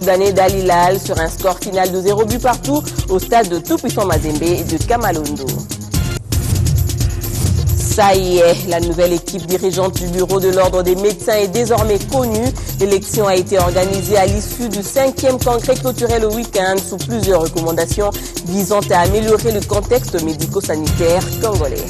Soudanais d'Al Hilal sur un score final de 0 but partout au stade de Tout-Puissant Mazembe de Kamalondo. Ça y est, la nouvelle équipe dirigeante du bureau de l'ordre des médecins est désormais connue. L'élection a été organisée à l'issue du 5e congrès clôturé le week-end sous plusieurs recommandations visant à améliorer le contexte médico-sanitaire congolais.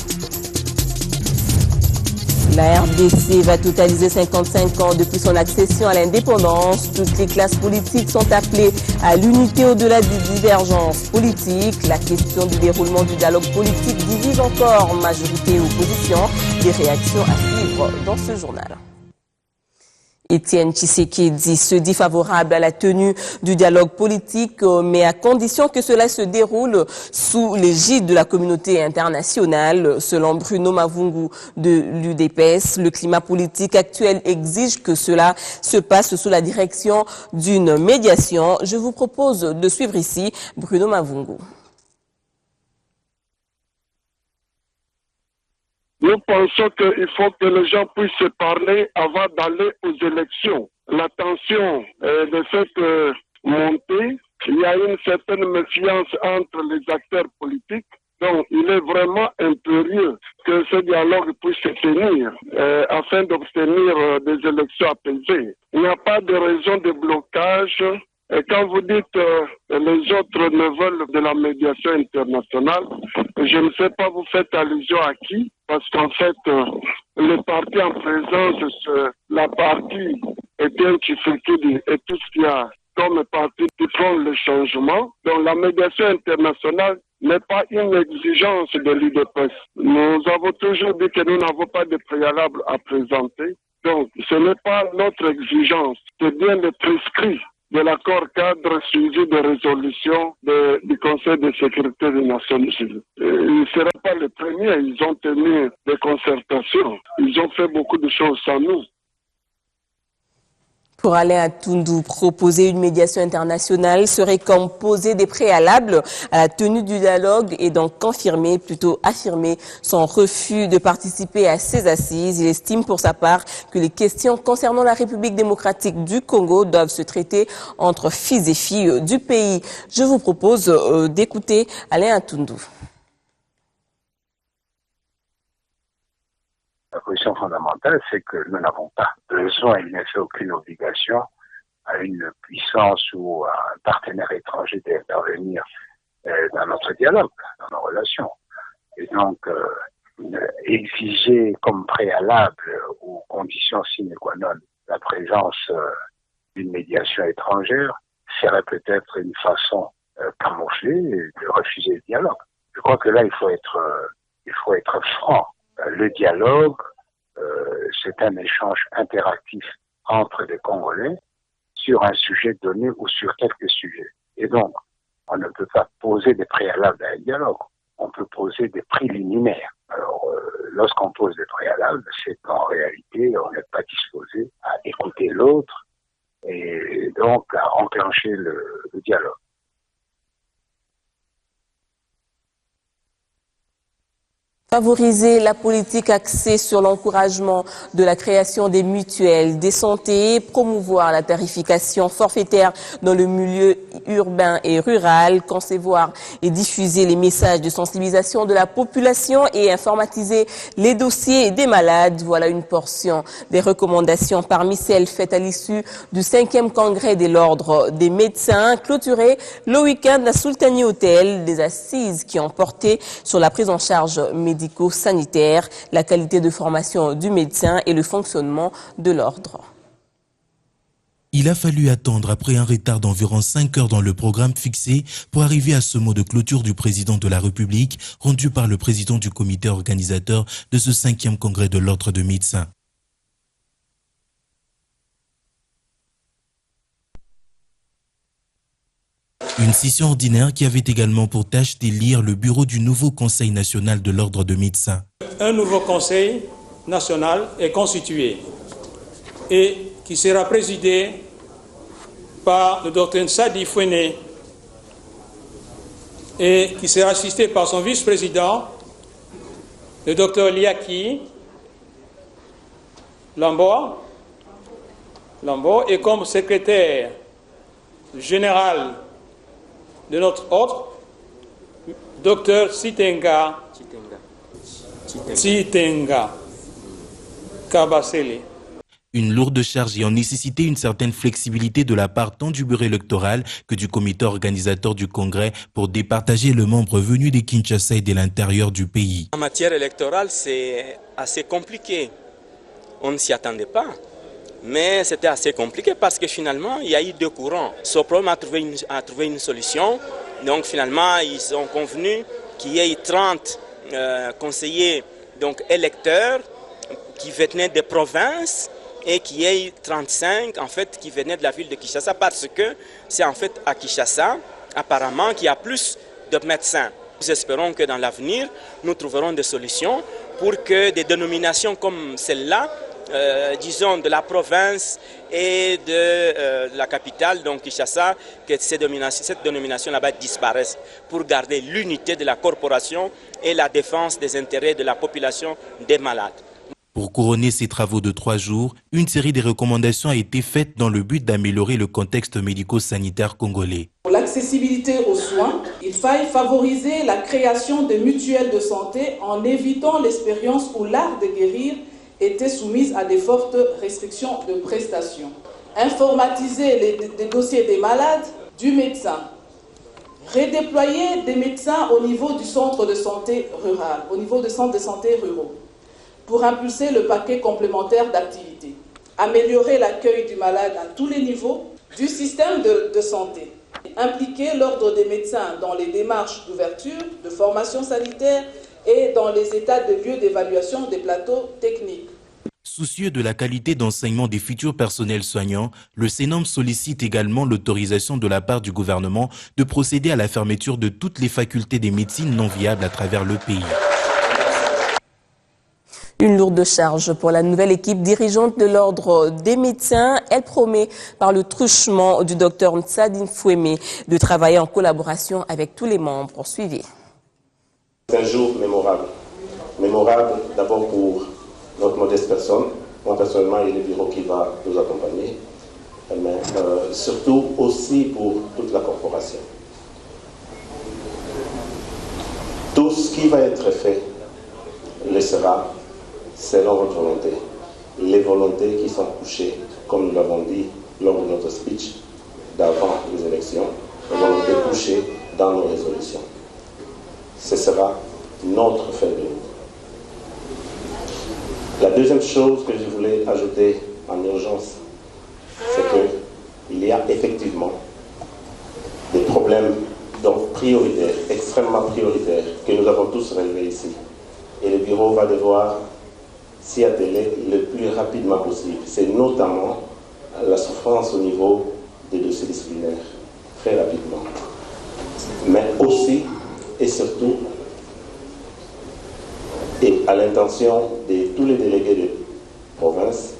La RDC va totaliser 55 ans depuis son accession à l'indépendance. Toutes les classes politiques sont appelées à l'unité au-delà des divergences politiques. La question du déroulement du dialogue politique divise encore majorité et opposition. Des réactions à suivre dans ce journal. Étienne Tshisekedi se dit favorable à la tenue du dialogue politique, mais à condition que cela se déroule sous l'égide de la communauté internationale. Selon Bruno Mavungu de l'UDPS, le climat politique actuel exige que cela se passe sous la direction d'une médiation. Je vous propose de suivre ici Bruno Mavungu. Nous pensons qu'il faut que les gens puissent se parler avant d'aller aux élections. La tension ne fait que monter. Il y a une certaine méfiance entre les acteurs politiques. Donc, il est vraiment impérieux que ce dialogue puisse se tenir afin d'obtenir des élections apaisées. Il n'y a pas de raison de blocage. Et quand vous dites les autres ne veulent de la médiation internationale, je ne sais pas, vous faites allusion à qui? Parce qu'en fait, les partis en présence, la partie Étienne Tshisekedi et tout ce qu'il y a comme partis qui font le changement. Donc la médiation internationale n'est pas une exigence de l'UDPS. Nous avons toujours dit que nous n'avons pas de préalable à présenter. Donc ce n'est pas notre exigence, c'est bien le prescrit de l'accord cadre suivi de résolution du Conseil de sécurité des Nations Unies. Ils ne seraient pas les premiers, ils ont tenu des concertations, ils ont fait beaucoup de choses sans nous. Pour Alain Atundu, proposer une médiation internationale serait comme poser des préalables à la tenue du dialogue et donc affirmer son refus de participer à ces assises. Il estime pour sa part que les questions concernant la République démocratique du Congo doivent se traiter entre fils et filles du pays. Je vous propose d'écouter Alain Atundu. La position fondamentale, c'est que nous n'avons pas besoin, il n'est fait aucune obligation à une puissance ou à un partenaire étranger d'intervenir dans notre dialogue, dans nos relations. Et donc, exiger comme préalable ou condition sine qua non la présence d'une médiation étrangère serait peut-être une façon camouflée de refuser le dialogue. Je crois que là, il faut être franc. Le dialogue, c'est un échange interactif entre les Congolais sur un sujet donné ou sur quelques sujets. Et donc, on ne peut pas poser des préalables à un dialogue. On peut poser des préliminaires. Alors, lorsqu'on pose des préalables, c'est qu'en réalité, on n'est pas disposé à écouter l'autre et donc à enclencher le dialogue. Favoriser la politique axée sur l'encouragement de la création des mutuelles des santé, promouvoir la tarification forfaitaire dans le milieu urbain et rural, concevoir et diffuser les messages de sensibilisation de la population et informatiser les dossiers des malades. Voilà une portion des recommandations parmi celles faites à l'issue du 5e congrès de l'ordre des médecins, clôturé le week-end à Sultani Hotel, des assises qui ont porté sur la prise en charge médico-sanitaire, la qualité de formation du médecin et le fonctionnement de l'ordre. Il a fallu attendre après un retard d'environ 5 heures dans le programme fixé pour arriver à ce mot de clôture du président de la République rendu par le président du comité organisateur de ce 5e congrès de l'ordre de médecins. Une session ordinaire qui avait également pour tâche d'élire le bureau du nouveau Conseil national de l'ordre de médecins. Un nouveau Conseil national est constitué et qui sera présidé par le Dr Nsadi Fouene et qui sera assisté par son vice-président, le Dr Liaki Lambo, et comme secrétaire général de notre ordre, Dr Tsitenga Kabasele. Une lourde charge ayant nécessité une certaine flexibilité de la part tant du bureau électoral que du comité organisateur du congrès pour départager le membre venu de Kinshasa et de l'intérieur du pays. En matière électorale, c'est assez compliqué. On ne s'y attendait pas. Mais c'était assez compliqué parce que finalement, il y a eu deux courants. Soprom a trouvé une solution. Donc finalement, ils ont convenu qu'il y ait 30 conseillers électeurs qui venaient des provinces et qu'il y ait 35 en fait, qui venaient de la ville de Kinshasa parce que c'est en fait à Kinshasa, apparemment, qu'il y a plus de médecins. Nous espérons que dans l'avenir, nous trouverons des solutions pour que des dénominations comme celle-là, disons de la province et de la capitale, donc Kinshasa, que cette dénomination là-bas disparaisse pour garder l'unité de la corporation et la défense des intérêts de la population des malades. Pour couronner ces travaux de 3 jours, une série de recommandations a été faite dans le but d'améliorer le contexte médico-sanitaire congolais. Pour l'accessibilité aux soins, il faille favoriser la création de mutuelles de santé en évitant l'expérience où l'art de guérir était soumise à des fortes restrictions de prestations. Informatiser les dossiers des malades, du médecin. Redéployer des médecins au niveau du centre de santé rural, au niveau des centres de santé ruraux, pour impulser le paquet complémentaire d'activités. Améliorer l'accueil du malade à tous les niveaux du système de santé. Impliquer l'ordre des médecins dans les démarches d'ouverture, de formation sanitaire et dans les états de lieu d'évaluation des plateaux techniques. Soucieux de la qualité d'enseignement des futurs personnels soignants, le CNOM sollicite également l'autorisation de la part du gouvernement de procéder à la fermeture de toutes les facultés des médecines non viables à travers le pays. Une lourde charge pour la nouvelle équipe dirigeante de l'ordre des médecins. Elle promet, par le truchement du docteur Nsadi Fouémé, de travailler en collaboration avec tous les membres. Suivez. C'est un jour mémorable. Mémorable d'abord pour notre modeste personne. Moi personnellement, il y a le bureau qui va nous accompagner. Mais surtout aussi pour toute la corporation. Tout ce qui va être fait le sera selon votre volonté. Les volontés qui sont couchées, comme nous l'avons dit lors de notre speech d'avant les élections, les volontés couchées dans nos résolutions. Ce sera notre feuille de route. La deuxième chose que je voulais ajouter en urgence, c'est qu'il y a effectivement des problèmes donc prioritaires, extrêmement prioritaires, que nous avons tous relevés ici. Et le bureau va devoir s'y atteler le plus rapidement possible. C'est notamment la souffrance au niveau des dossiers disciplinaires, très rapidement. Mais aussi et surtout, et à l'intention de tous les délégués de province,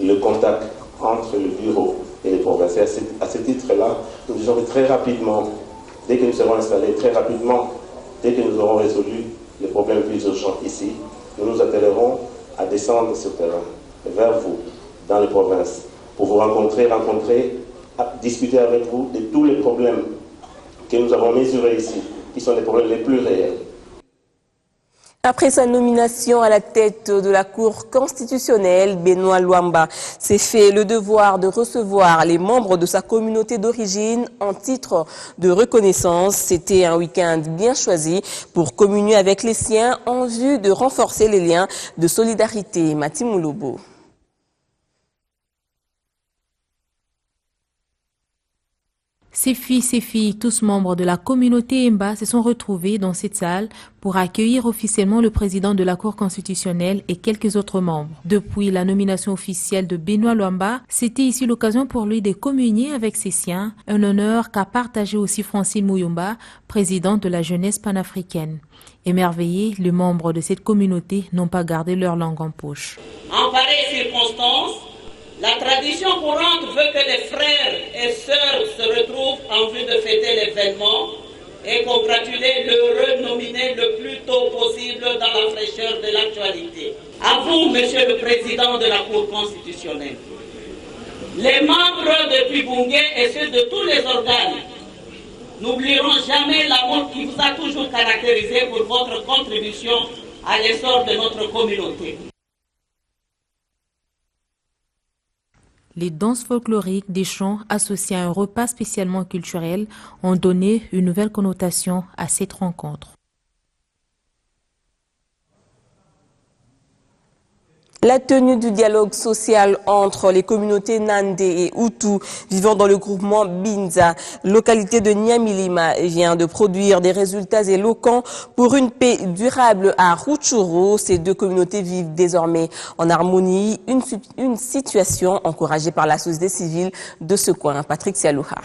le contact entre le bureau et les provinces. Et à ce titre-là, nous disons que très rapidement, dès que nous serons installés, très rapidement, dès que nous aurons résolu les problèmes plus urgents ici, nous nous attellerons à descendre sur le terrain, vers vous, dans les provinces, pour vous rencontrer, discuter avec vous de tous les problèmes que nous avons mesurés ici, qui sont les problèmes les plus réels. Après sa nomination à la tête de la Cour constitutionnelle, Benoît Luamba s'est fait le devoir de recevoir les membres de sa communauté d'origine en titre de reconnaissance. C'était un week-end bien choisi pour communier avec les siens en vue de renforcer les liens de solidarité. Mati Moulobo. Ces filles, tous membres de la communauté Mba se sont retrouvés dans cette salle pour accueillir officiellement le président de la Cour constitutionnelle et quelques autres membres. Depuis la nomination officielle de Benoît Luamba, c'était ici l'occasion pour lui de communier avec ses siens, un honneur qu'a partagé aussi Francine Mouyumba, présidente de la jeunesse panafricaine. Émerveillés, les membres de cette communauté n'ont pas gardé leur langue en poche. En pareille circonstance, la tradition courante veut que les frères et sœurs se retrouvent en vue de fêter l'événement et congratuler l'heureux nominé le plus tôt possible dans la fraîcheur de l'actualité. À vous, Monsieur le Président de la Cour constitutionnelle, les membres de Pibungé et ceux de tous les organes n'oublieront jamais l'amour qui vous a toujours caractérisé pour votre contribution à l'essor de notre communauté. Les danses folkloriques des chants associés à un repas spécialement culturel ont donné une nouvelle connotation à cette rencontre. La tenue du dialogue social entre les communautés Nandé et Hutu vivant dans le groupement Binza, localité de Nyamilima, vient de produire des résultats éloquents pour une paix durable à Rutshuru. Ces deux communautés vivent désormais en harmonie, une situation encouragée par la société civile de ce coin. Patrick Sialouha.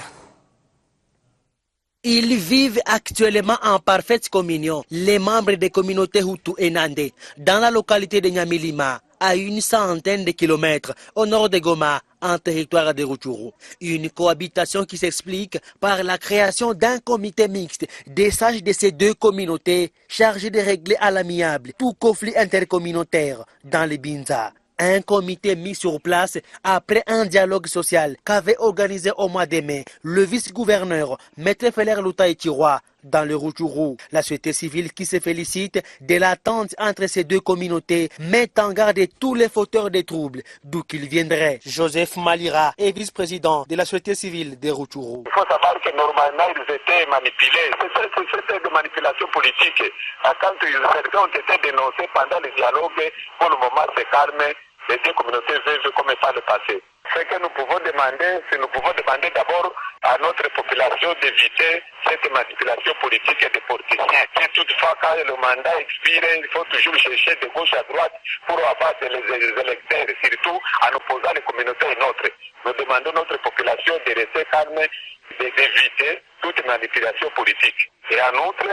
Ils vivent actuellement en parfaite communion, les membres des communautés Hutu et Nandé, dans la localité de Nyamilima, à une centaine de kilomètres au nord de Goma, en territoire de Rutshuru. Une cohabitation qui s'explique par la création d'un comité mixte des sages de ces deux communautés chargés de régler à l'amiable tout conflit intercommunautaire dans les Binza. Un comité mis sur place après un dialogue social qu'avait organisé au mois de mai le vice-gouverneur Maître Feller Lutaïtiroa dans le Rutshuru. La société civile qui se félicite de l'attente entre ces deux communautés met en garde tous les fauteurs de troubles, d'où qu'ils viendraient. Joseph Malira est vice-président de la société civile de Rutshuru. Il faut savoir que normalement ils étaient manipulés. C'était de manipulation politique. Quand ils ont été dénoncés pendant le dialogue, pour le moment c'est calme. Les deux communautés vivent comme par le passé. Ce que nous pouvons demander, c'est d'abord à notre population d'éviter cette manipulation politique et des politiciens. Et toutefois, quand le mandat expire, il faut toujours chercher de gauche à droite pour abattre les électeurs, surtout en opposant les communautés nôtres. Nous demandons à notre population de rester calme, d'éviter toute manipulation politique. Et en outre,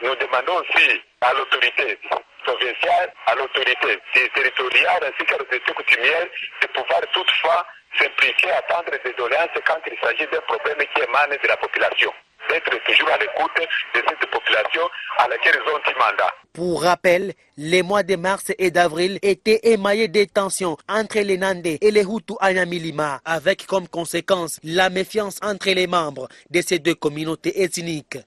nous demandons aussi à l'autorité provinciale, à l'autorité territoriale ainsi qu'à l'autorité coutumière de pouvoir toutefois s'impliquer, attendre des doléances quand il s'agit d'un problème qui émane de la population. D'être toujours à l'écoute de cette population à laquelle ils ont un mandat. Pour rappel, les mois de mars et d'avril étaient émaillés de tensions entre les Nandé et les Hutu à Nyamilima, avec comme conséquence la méfiance entre les membres de ces deux communautés ethniques.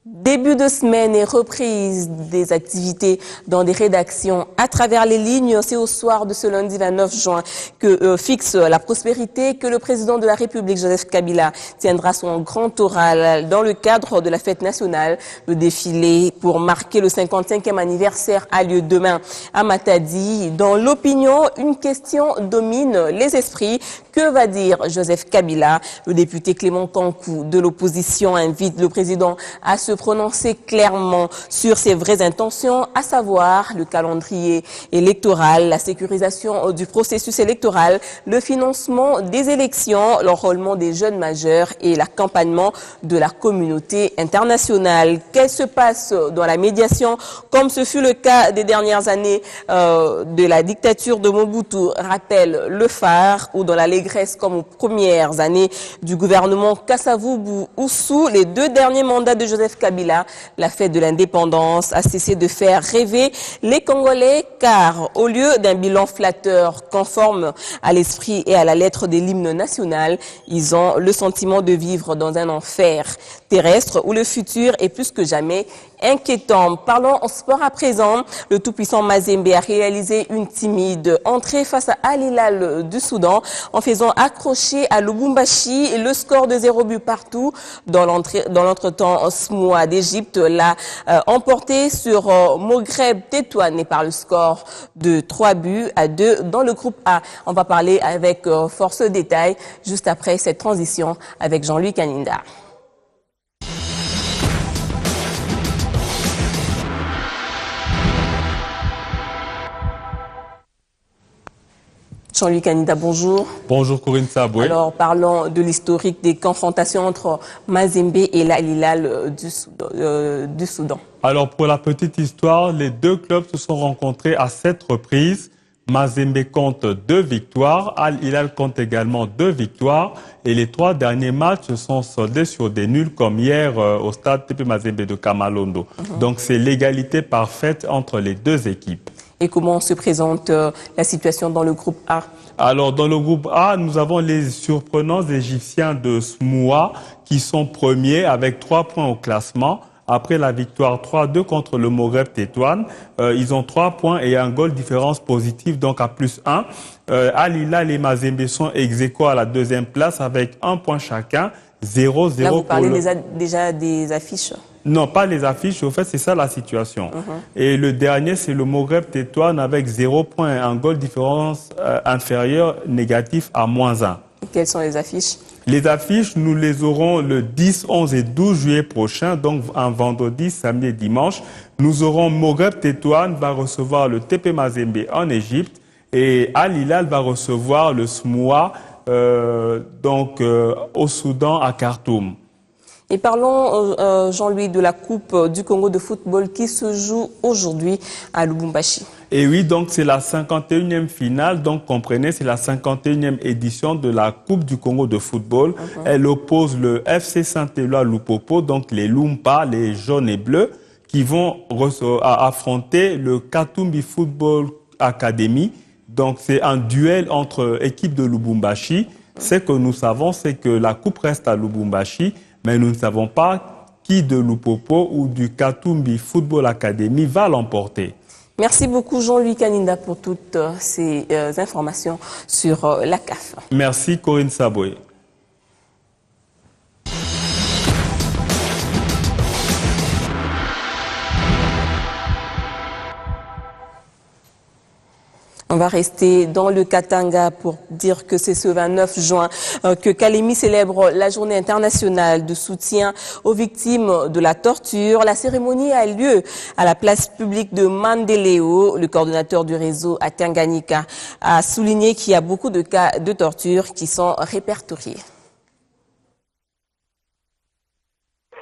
Début de semaine et reprise des activités dans des rédactions à travers les lignes. C'est au soir de ce lundi 29 juin que fixe la prospérité que le président de la République, Joseph Kabila, tiendra son grand oral dans le cadre de la fête nationale. Le défilé pour marquer le 55e anniversaire a lieu demain à Matadi. Dans l'opinion, une question domine les esprits. Que va dire Joseph Kabila? Le député Clément Kankou de l'opposition invite le président à se prononcer clairement sur ses vraies intentions, à savoir le calendrier électoral, la sécurisation du processus électoral, le financement des élections, l'enrôlement des jeunes majeurs et l'accompagnement de la communauté internationale. Qu'elle se passe dans la médiation, comme ce fut le cas des dernières années de la dictature de Mobutu, rappelle le phare, ou dans l'allégresse comme aux premières années du gouvernement Kasavubu-Oussou, les deux derniers mandats de Joseph Kabila, la fête de l'indépendance a cessé de faire rêver les Congolais, car au lieu d'un bilan flatteur conforme à l'esprit et à la lettre de l'hymne national, ils ont le sentiment de vivre dans un enfer terrestre où le futur est plus que jamais inquiétant. Parlons en sport à présent. Le tout-puissant Mazembe a réalisé une timide entrée face à Al Hilal du Soudan en faisant accrocher à Lubumbashi le score de 0 but partout. Dans l'entretemps, Smoua d'Égypte l'a emporté sur Moghreb Tétouané par le score de 3-2 dans le groupe A. On va parler avec force détail juste après cette transition avec Jean-Louis Kaninda. Jean-Louis Kaninda, bonjour. Bonjour Corinne Saboué. Alors, parlons de l'historique des confrontations entre Mazembe et l'Al Hilal du Soudan. Alors, pour la petite histoire, les deux clubs se sont rencontrés à 7 reprises. Mazembe compte 2 victoires, Al Hilal compte également 2 victoires. Et les 3 derniers matchs se sont soldés sur des nuls comme hier au stade TP Mazembe de Kamalondo. Donc, c'est l'égalité parfaite entre les deux équipes. Et comment se présente la situation dans le groupe A? Alors, dans le groupe A, nous avons les surprenants Égyptiens de Smoua qui sont premiers avec 3 points au classement. Après la victoire 3-2 contre le Maghreb Tétouan, ils ont 3 points et un goal différence positive, donc à +1. Al Hilal et Mazembe sont ex-aequo à la 2e place avec 1 point chacun, 0-0. Là, vous parlez déjà des affiches? Non, pas les affiches, au fait, c'est ça la situation. Et le dernier, c'est le Maghreb Tétouan avec 0 points, un goal différence inférieur négatif à -1. Et quelles sont les affiches? Les affiches, nous les aurons le 10, 11 et 12 juillet prochain, donc un vendredi, samedi et dimanche. Nous aurons Maghreb Tétouan va recevoir le TP Mazembe en Égypte et Al Hilal va recevoir le Smoua au Soudan à Khartoum. Et parlons, Jean-Louis, de la Coupe du Congo de football qui se joue aujourd'hui à Lubumbashi. Et oui, donc c'est la 51e finale, donc comprenez, c'est la 51e édition de la Coupe du Congo de football. Elle oppose le FC Saint-Éloi Lupopo, donc les Lumpa, les jaunes et bleus, qui vont affronter le Katumbi Football Academy. Donc c'est un duel entre équipes de Lubumbashi. Ce que nous savons, c'est que la coupe reste à Lubumbashi, mais nous ne savons pas qui de Lupopo ou du Katumbi Football Academy va l'emporter. Merci beaucoup Jean-Louis Kaninda pour toutes ces informations sur la CAF. Merci Corinne Saboé. On va rester dans le Katanga pour dire que c'est ce 29 juin que Kalemi célèbre la journée internationale de soutien aux victimes de la torture. La cérémonie a lieu à la place publique de Mandeleo. Le coordonnateur du réseau à Tanganyika a souligné qu'il y a beaucoup de cas de torture qui sont répertoriés.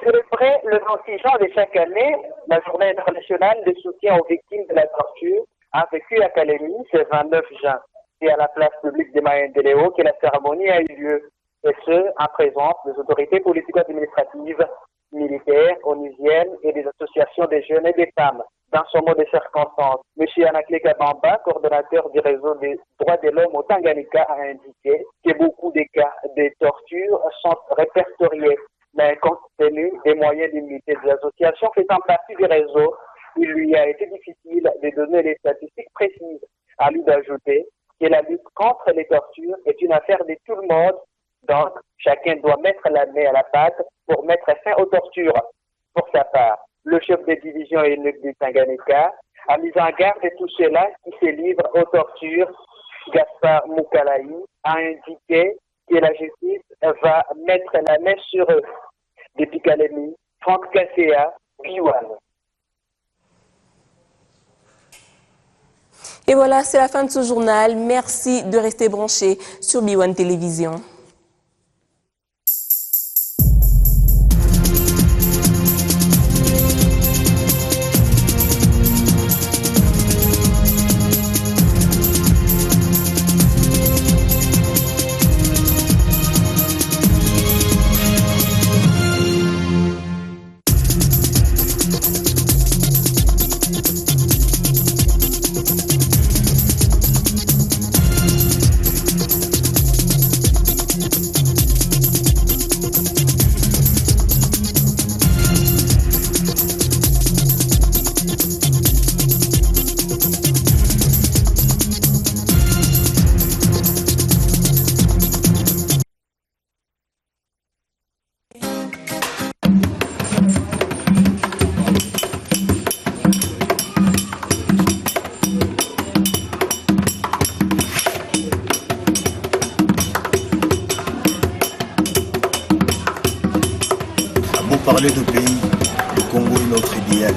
Célébrer le 26 juin de chaque année, la journée internationale de soutien aux victimes de la torture, a vécu à Kalemi ce 29 juin. C'est à la place publique de Mandeleo que la cérémonie a eu lieu, et ce, en présence des autorités politico-administratives, militaires, onusiennes et des associations des jeunes et des femmes. Dans son mot de circonstance, M. Anakle Kabamba, coordonnateur du réseau des droits de l'homme au Tanganyika, a indiqué que beaucoup de cas de torture sont répertoriés, mais compte tenu des moyens limités des associations faisant partie du réseau, il lui a été difficile de donner les statistiques précises. À lui d'ajouter que la lutte contre les tortures est une affaire de tout le monde, donc chacun doit mettre la main à la pâte pour mettre fin aux tortures. Pour sa part, le chef de division ENUC du Tanganyika a mis en garde tous ceux-là qui se livrent aux tortures. Gaspard Moukalaï a indiqué que la justice va mettre la main sur eux. Depuis Kalemi, Franck Kasséa, Biwan. Et voilà, c'est la fin de ce journal. Merci de rester branchés sur B1 Télévision. Parler de pays, le Congo est notre idéal.